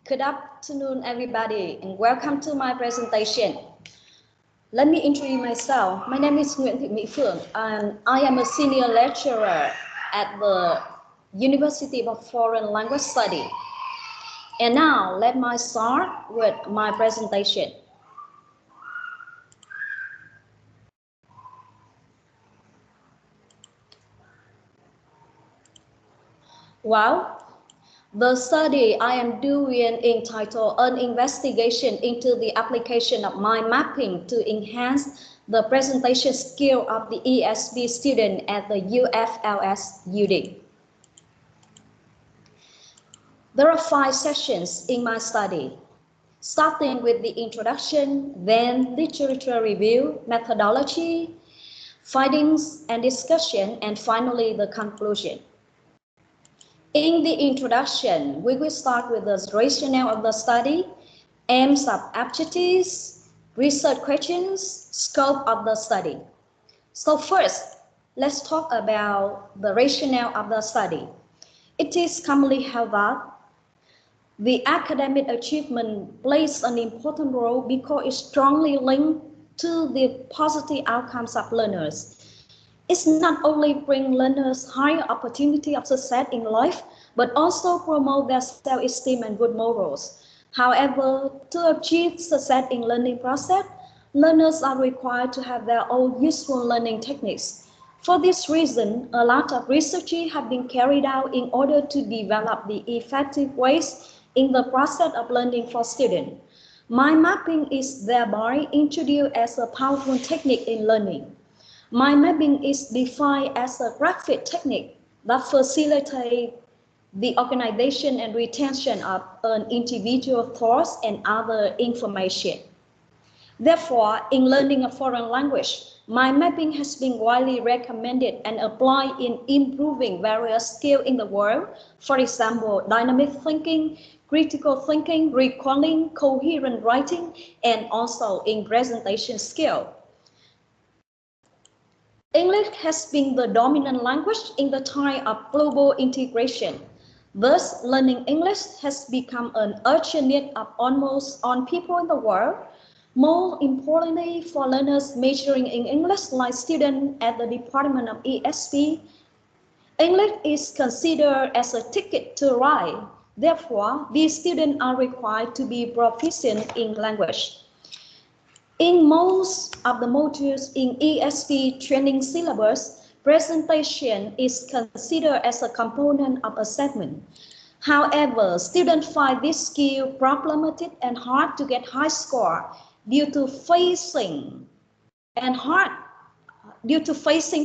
Good afternoon, everybody, and welcome to my presentation. Let me introduce myself. My name is Nguyen Phuong, and I am a senior lecturer at the University of Foreign Language Study. And now, let me start with my presentation. Well, the study I am doing entitled An Investigation into the Application of Mind Mapping to Enhance the Presentation Skill of the ESP Student at the UFLS UD. There are 5 sessions in my study, starting with the introduction, then literature review, methodology, findings and discussion, and finally the conclusion. In the introduction, we will start with the rationale of the study, aims of objectives, research questions, scope of the study. So first, let's talk about the rationale of the study. It is commonly held that the academic achievement plays an important role because it's strongly linked to the positive outcomes of learners. It's not only bring learners higher opportunity of success in life, but also promote their self-esteem and good morals. However, to achieve success in learning process, learners are required to have their own useful learning techniques. For this reason, a lot of research have been carried out in order to develop the effective ways in the process of learning for students. Mind mapping is thereby introduced as a powerful technique in learning. Mind mapping is defined as a graphic technique that facilitates the organization and retention of an individual thoughts and other information. Therefore, in learning a foreign language, mind mapping has been widely recommended and applied in improving various skills in the world. For example, dynamic thinking, critical thinking, recalling, coherent writing, and also in presentation skill. English has been the dominant language in the time of global integration. Thus, learning English has become an urgent need of almost all people in the world. More importantly, for learners majoring in English, like students at the Department of ESP, English is considered as a ticket to ride. Therefore, these students are required to be proficient in language. In most of the modules in ESP training syllabus, presentation is considered as a component of assessment. However, students find this skill problematic and hard to get high score due to facing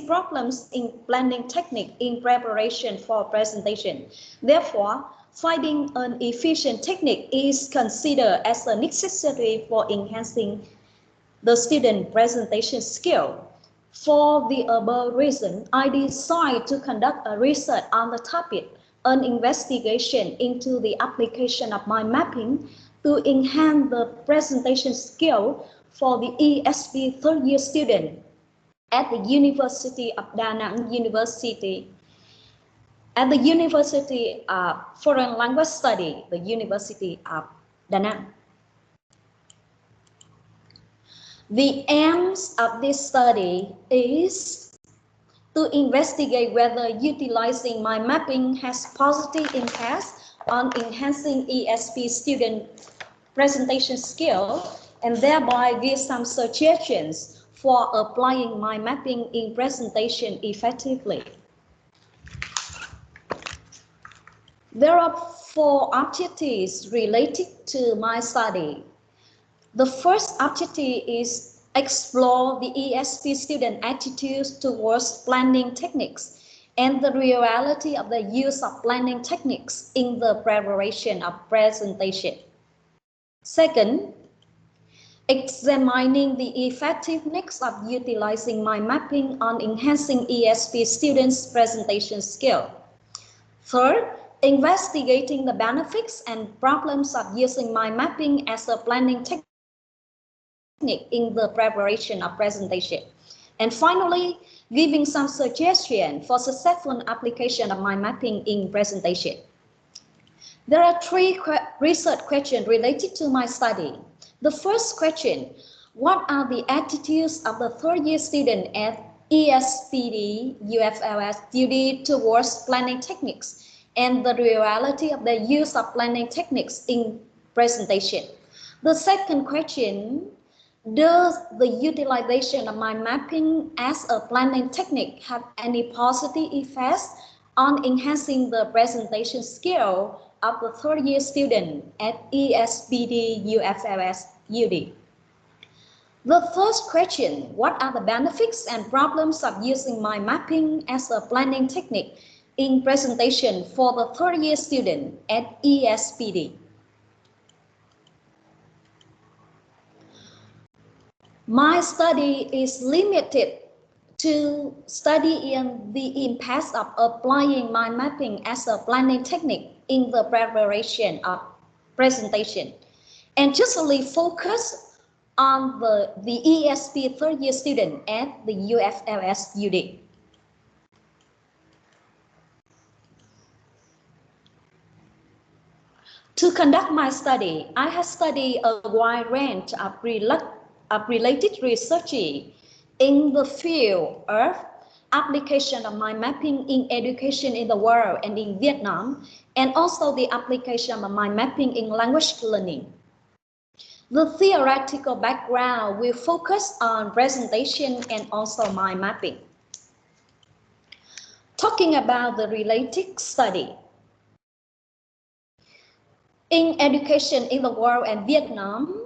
problems in planning technique in preparation for presentation. Therefore, finding an efficient technique is considered as a necessity for enhancing the student presentation skill. For the above reason, I decided to conduct a research on the topic, an investigation into the application of mind mapping to enhance the presentation skill for the ESP third-year student at the University of Danang at the University of Foreign Language Study, the University of Danang. The aims of this study is to investigate whether utilizing mind mapping has positive impacts on enhancing ESP student presentation skill and thereby give some suggestions for applying mind mapping in presentation effectively. There are 4 objectives related to my study. The first objective is explore the ESP student attitudes towards planning techniques and the reality of the use of planning techniques in the preparation of presentation. Second, examining the effectiveness of utilizing mind mapping on enhancing ESP students' presentation skill. Third, investigating the benefits and problems of using mind mapping as a planning technique in the preparation of presentation. And finally, giving some suggestions for successful application of mind mapping in presentation. There are 3 research questions related to my study. The first question, what are the attitudes of the third-year student at ESPD UFLS duty towards planning techniques and the reality of the use of planning techniques in presentation? The second question, does the utilization of mind mapping as a planning technique have any positive effects on enhancing the presentation skill of the third-year student at ESPD UFLS UD? The first question, what are the benefits and problems of using mind mapping as a planning technique in presentation for the third-year student at ESPD? My study is limited to study in the impact of applying mind mapping as a planning technique in the preparation of presentation, and justly focus on the ESP third-year student at the UFLS UD. To conduct my study, I have studied a wide range of related research in the field of application of mind mapping in education in the world and in Vietnam, and also the application of mind mapping in language learning. The theoretical background will focus on presentation and also mind mapping. Talking about the related study. In education in the world and Vietnam,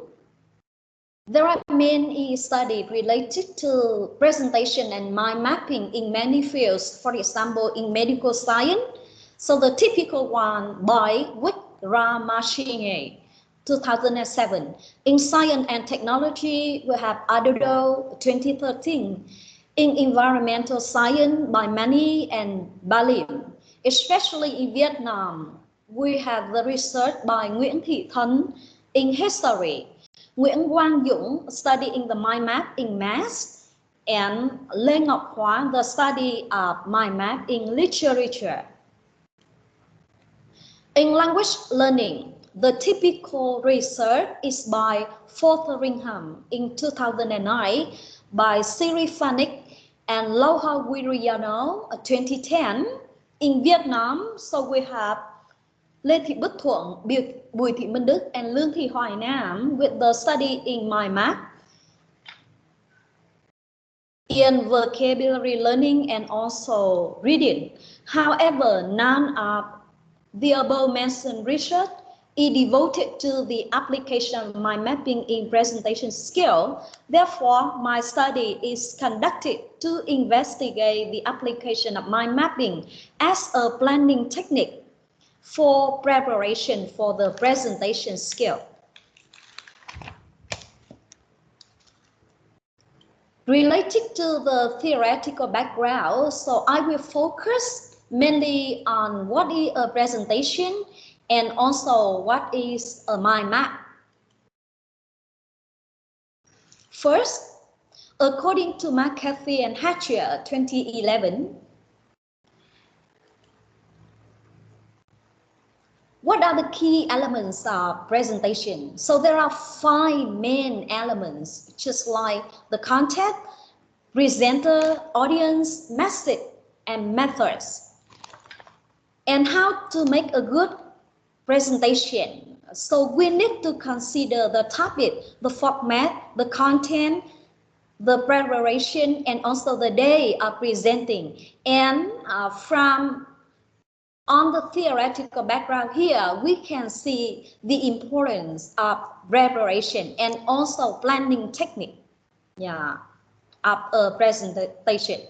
there are many studies related to presentation and mind mapping in many fields. For example, in medical science, so the typical one by VIC 2007. In science and technology, we have Adodo 2013. In environmental science by Mani and Balim. Especially in Vietnam, we have the research by Nguyen in history. Nguyen studying the mind map in math, and Lê Ngọc Hóa the study of mind map in literature. In language learning, the typical research is by Fotheringham in 2009, by Siri Phanik and Lohha Wiriano 2010. In Vietnam, so we have Lê Thị Bích Thuận, Bùi Thị Minh Đức, and Lương Thị Hoài Nam with the study in mind map, in vocabulary learning and also reading. However, none of the above mentioned research is devoted to the application of mind mapping in presentation skill. Therefore, my study is conducted to investigate the application of mind mapping as a planning technique for preparation for the presentation skill. Related to the theoretical background, so I will focus mainly on what is a presentation and also what is a mind map. First, according to McCarthy and Hatcher 2011, what are the key elements of presentation? So there are 5 main elements, just like the content, presenter, audience, message, and methods. And how to make a good presentation. So we need to consider the topic, the format, the content, the preparation, and also the day of presenting. And from on the theoretical background here, we can see the importance of preparation and also planning technique, of a presentation.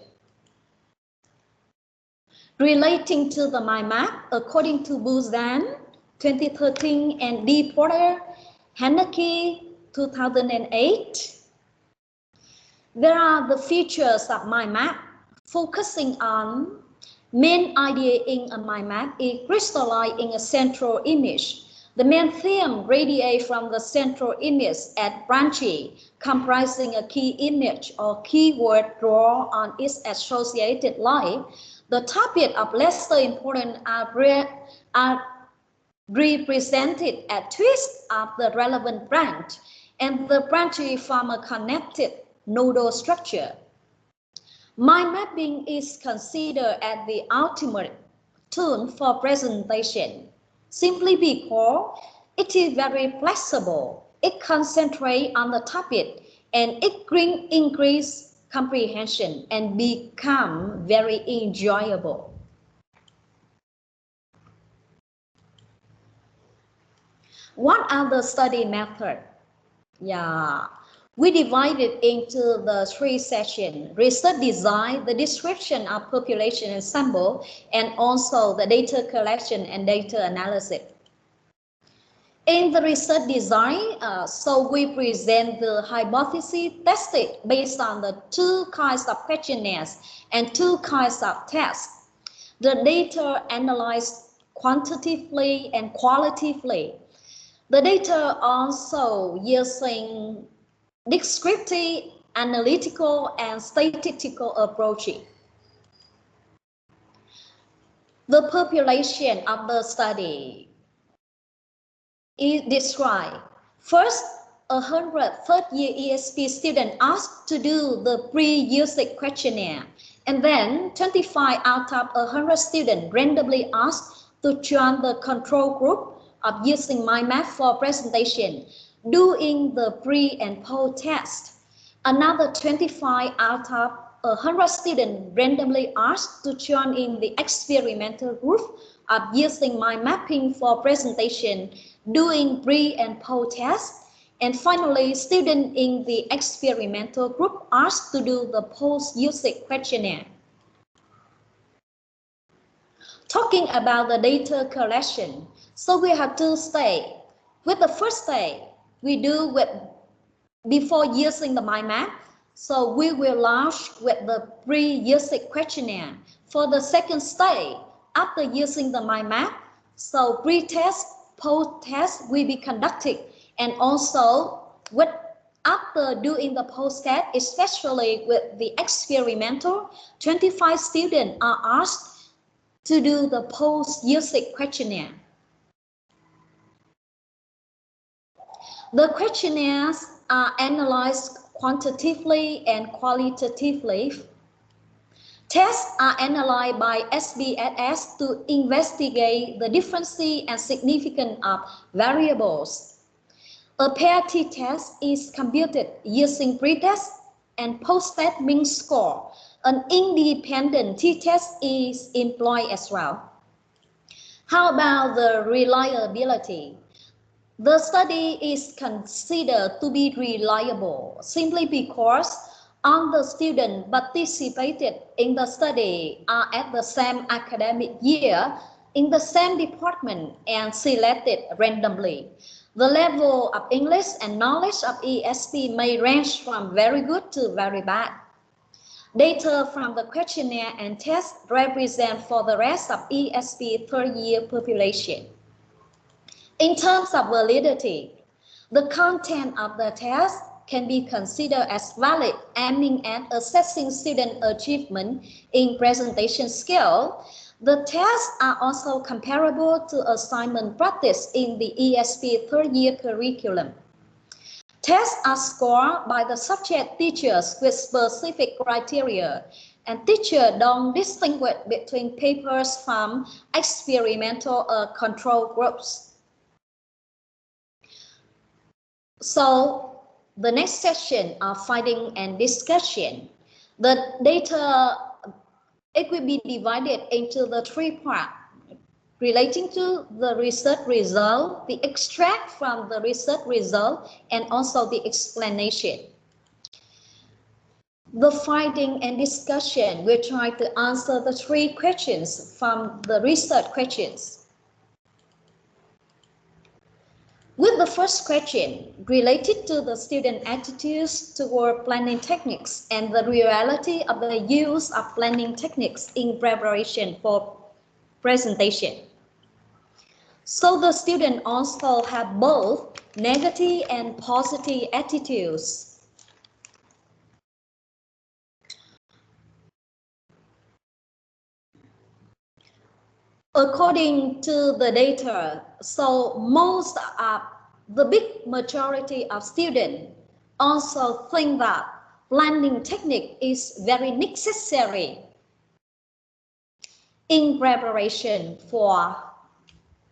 Relating to the mind map, according to Buzan 2013 and D. Porter, Haneke 2008, there are the features of mind map focusing on main idea in a mind map is crystallized in a central image. The main theme radiates from the central image at branching, comprising a key image or keyword drawn on its associated line. The topic of lesser importance are represented a twist of the relevant branch and the branchy pharma-connected nodal structure. Mind mapping is considered as the ultimate tool for presentation, simply because it is very flexible, it concentrates on the topic, and it brings increased comprehension and become very enjoyable. What are the study methods? Yeah, we divided into the 3 sessions: research design, the description of population and sample, and also the data collection and data analysis. In the research design, so we present the hypothesis tested based on the 2 kinds of questionnaires and 2 kinds of tests. The data analyzed quantitatively and qualitatively. The data also using descriptive, analytical, and statistical approaches. The population of the study is described. First, 100 third-year ESP students asked to do the pre-usage questionnaire, and then 25 out of 100 students randomly asked to join the control group of using mind map for presentation, doing the pre and post test. Another 25 out of 100 students randomly asked to join in the experimental group of using mind mapping for presentation, doing pre and post test. And finally, students in the experimental group asked to do the post-usage questionnaire. Talking about the data collection, so we have 2 stages. With the first stage, we do with before using the mind map. So we will launch with the pre-usage questionnaire. For the second stage, after using the mind map, so pre-test, post-test will be conducted, and also with after doing the post-test, especially with the experimental, 25 students are asked to do the post-usage questionnaire. The questionnaires are analyzed quantitatively and qualitatively. Tests are analyzed by SPSS to investigate the difference and significance of variables. A pair t-test is computed using pre-test and post-test mean score. An independent t-test is employed as well. How about the reliability? The study is considered to be reliable simply because all the students participated in the study are at the same academic year in the same department and selected randomly. The level of English and knowledge of ESP may range from very good to very bad. Data from the questionnaire and test represent for the rest of ESP third-year population. In terms of validity, the content of the test can be considered as valid, aiming at assessing student achievement in presentation skill. The tests are also comparable to assignment practice in the ESP third-year curriculum. Tests are scored by the subject teachers with specific criteria, and teachers don't distinguish between papers from experimental or control groups. So the next session of finding and discussion. The data, it will be divided into the 3 parts relating to the research result, the extract from the research result, and also the explanation. The finding and discussion will try to answer the 3 questions from the research questions. With the first question related to the student attitudes toward planning techniques and the reality of the use of planning techniques in preparation for presentation. So the student also have both negative and positive attitudes. According to the data, So the big majority of students also think that planning technique is very necessary in preparation for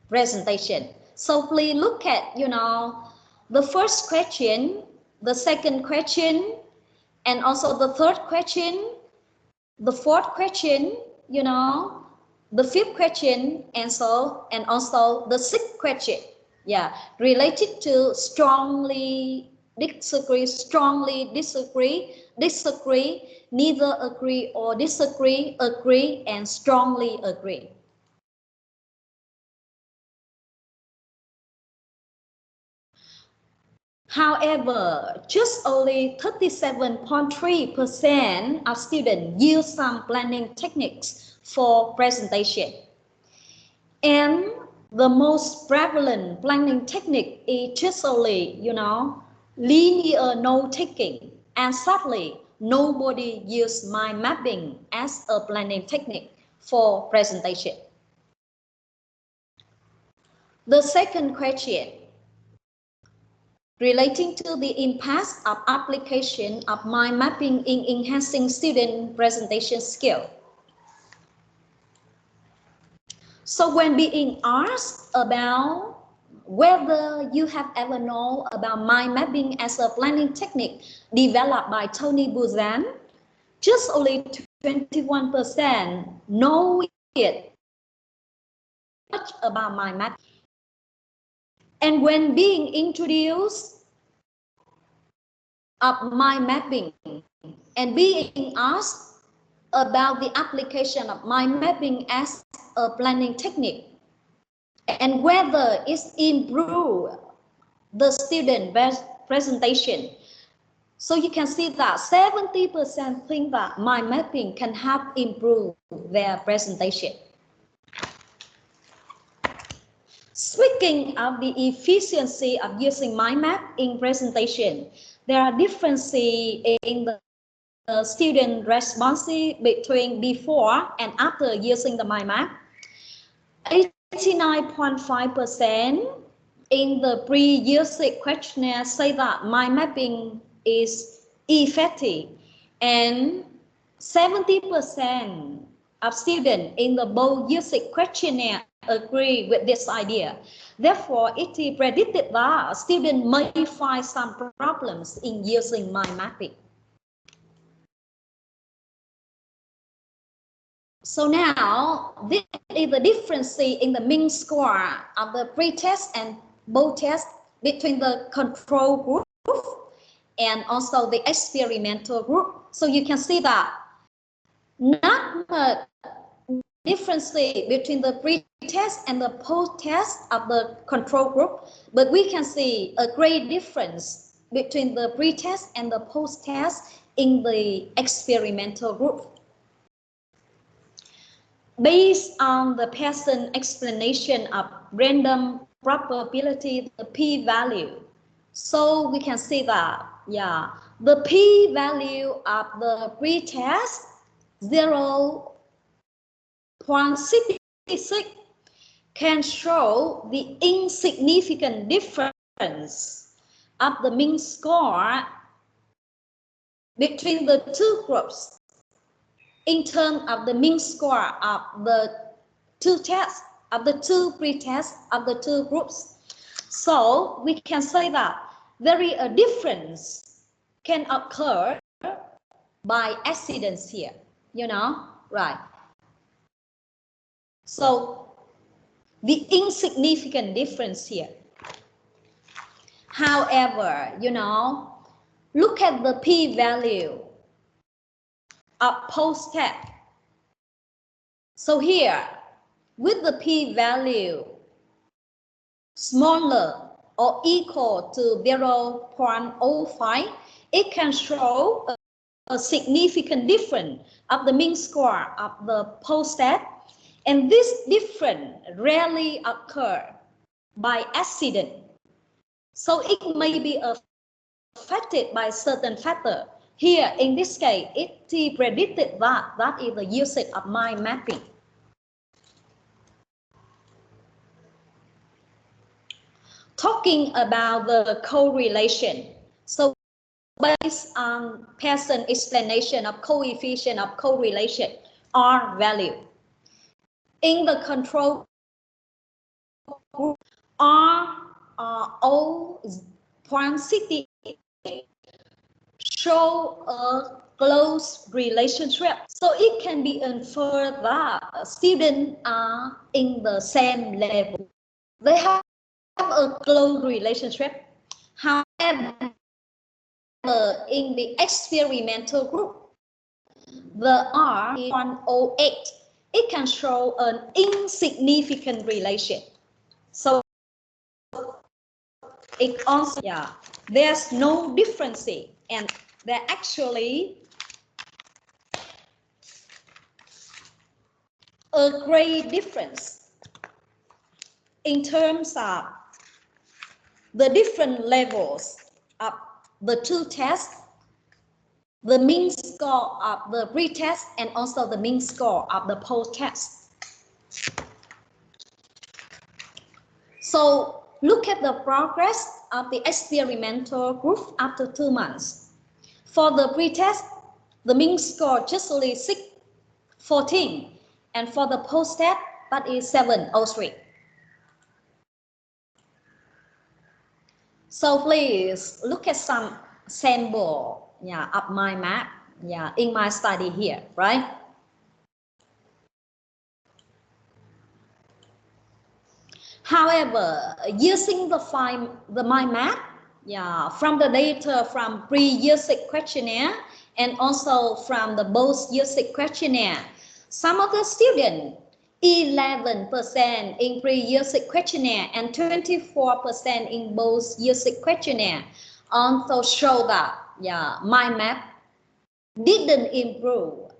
presentation. So please look at, the first question, the second question, and also the third question, the fourth question, the fifth question, and also the sixth question. Yeah, related to strongly disagree, neither agree or disagree, agree, and strongly agree. However, just only 37.3% of students use some planning techniques for presentation. And the most prevalent planning technique is just only, linear note-taking. And sadly, nobody uses mind mapping as a planning technique for presentation. The second question, relating to the impact of application of mind mapping in enhancing student presentation skill. So when being asked about whether you have ever known about mind mapping as a planning technique developed by Tony Buzan, just only 21% know it much about mind mapping. And when being introduced of mind mapping and being asked about the application of mind mapping as a planning technique and whether it's improved the student presentation. So you can see that 70% think that mind mapping can help improve their presentation. Speaking of the efficiency of using mind map in presentation, there are differences in the student responses between before and after using the mind map. 89.5% in the pre-usage questionnaire say that mind mapping is effective, and 70% of students in the both usage questionnaire agree with this idea. Therefore, it is predicted that students may find some problems in using mind mapping. So now, this is the difference in the mean score of the pre-test and post-test between the control group and also the experimental group. So you can see that not much difference between the pre-test and the post-test of the control group, but we can see a great difference between the pre-test and the post-test in the experimental group. Based on the Pearson explanation of random probability, the p-value, so we can see that, the p-value of the pre-test 0.66 can show the insignificant difference of the mean score between the two groups in terms of the mean score of the two tests, of the two pre-tests of the two groups. So we can say that there is a difference can occur by accidents here, right? So the insignificant difference here. However, look at the p-value of post-test. So here, with the p-value smaller or equal to 0.05, it can show a significant difference of the mean score of the post-test, and this difference rarely occurs by accident. So it may be affected by certain factor. Here, in this case, it is predicted that is the usage of mind mapping. talking about the correlation. So based on Pearson explanation of coefficient of correlation R value. In the control group, R0.68 show a close relationship. So it can be inferred that students are in the same level. They have a close relationship. However, in the experimental group, the R is 108. It can show an insignificant relation. So it also, there's no difference, and there actually a great difference in terms of the different levels of the two tests, the mean score of the pre-test and also the mean score of the post-test. So look at the progress of the experimental group after 2 months. For the pre-test, the mean score just only 614, and for the post-test, that is 703. So please look at some sample of my map in my study here, right? However, using the mind map from the data from pre-USIC questionnaire and also from the post-USIC questionnaire, some of the students, 11% in pre-USIC questionnaire and 24% in post-USIC questionnaire, also show that mind map didn't improve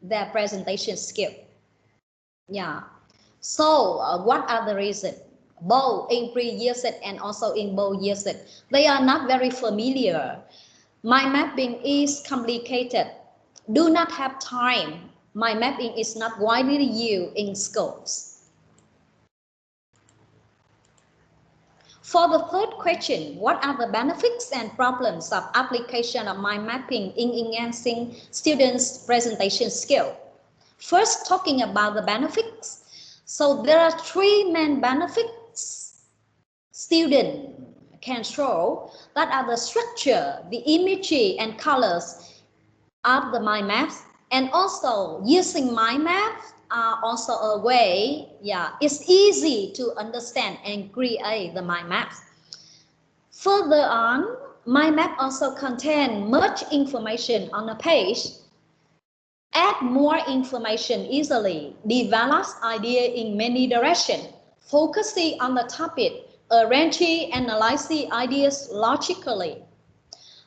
their presentation skill. So what are the reasons? Both in pre-USIC and also in post-USIC, they are not very familiar. Mind mapping is complicated. Do not have time. Mind mapping is not widely used in schools. For the third question, what are the benefits and problems of application of mind mapping in enhancing students' presentation skill? First, talking about the benefits. So there are 3 main benefits students can show, that are the structure, the imagery and colors of the mind maps, and also using mind maps are also a way, it's easy to understand and create the mind maps. Further on, mind map also contain much information on a page. Add more information easily, develops idea in many directions, focusing on the topic, arranging, analyzing ideas logically.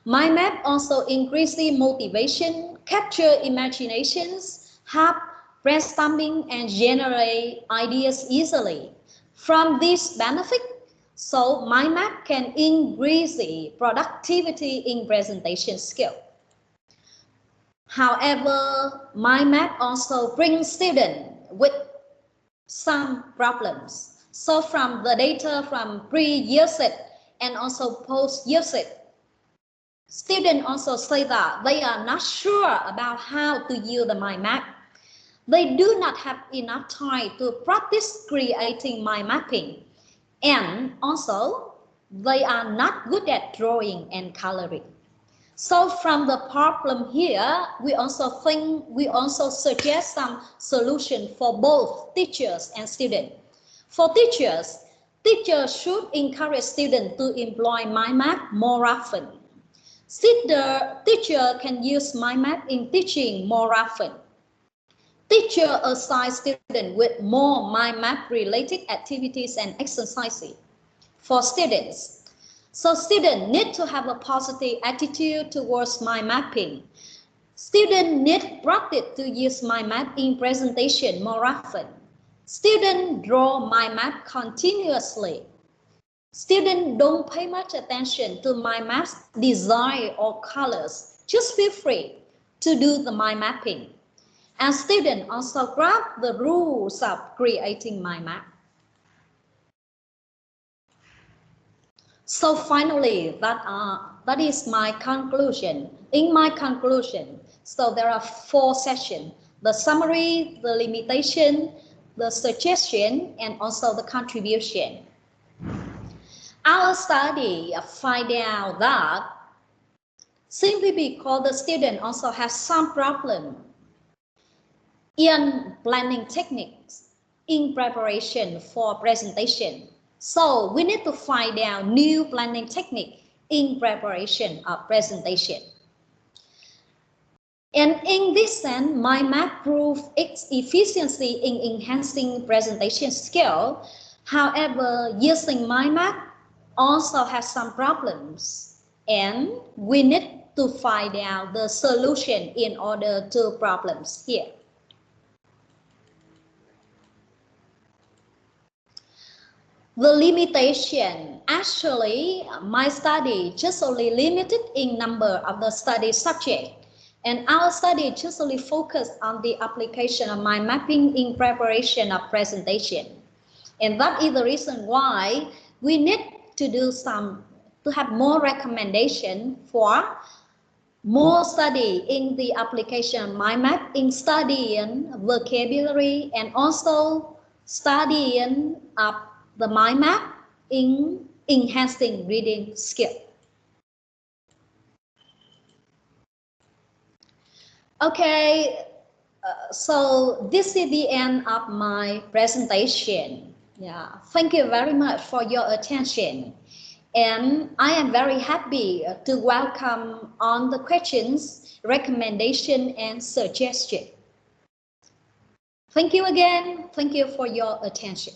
Mind map also increases motivation, capture imaginations, help brainstorming and generate ideas easily. From this benefit, so mind map can increase the productivity in presentation skill. However, mind map also brings students with some problems. So from the data from pre-USIC and also post-USIC, students also say that they are not sure about how to use the mind map. They do not have enough time to practice creating mind mapping. And also, they are not good at drawing and coloring. So from the problem here, we also suggest some solution for both teachers and students. For teachers should encourage students to employ mind map more often. Teacher can use mind map in teaching more often. Teacher assign students with more mind map related activities and exercises. For students, so students need to have a positive attitude towards mind mapping. Students need practice to use mind map in presentation more often. Students draw mind map continuously. Students don't pay much attention to mind maps, design or colors. Just feel free to do the mind mapping. And students also grasp the rules of creating mind map. So finally, that is my conclusion. In my conclusion, so there are 4 sessions: the summary, the limitation, the suggestion, and also the contribution. Our study find out that simply because the student also has some problem in planning techniques in preparation for presentation. So we need to find out new planning technique in preparation of presentation. And in this sense, mind map proved its efficiency in enhancing presentation skill. However, using mind map also has some problems, and we need to find out the solution in order to problems here. The limitation, actually, my study just only limited in number of the study subject, and our study just only focused on the application of mind mapping in preparation of presentation. And that is the reason why we need to have more recommendation for more study in the application of mind map, in studying vocabulary, and also studying of the mind map in enhancing reading skill. Okay, so this is the end of my presentation. Yeah, thank you very much for your attention. And I am very happy to welcome on the questions, recommendation, and suggestion. Thank you again. Thank you for your attention.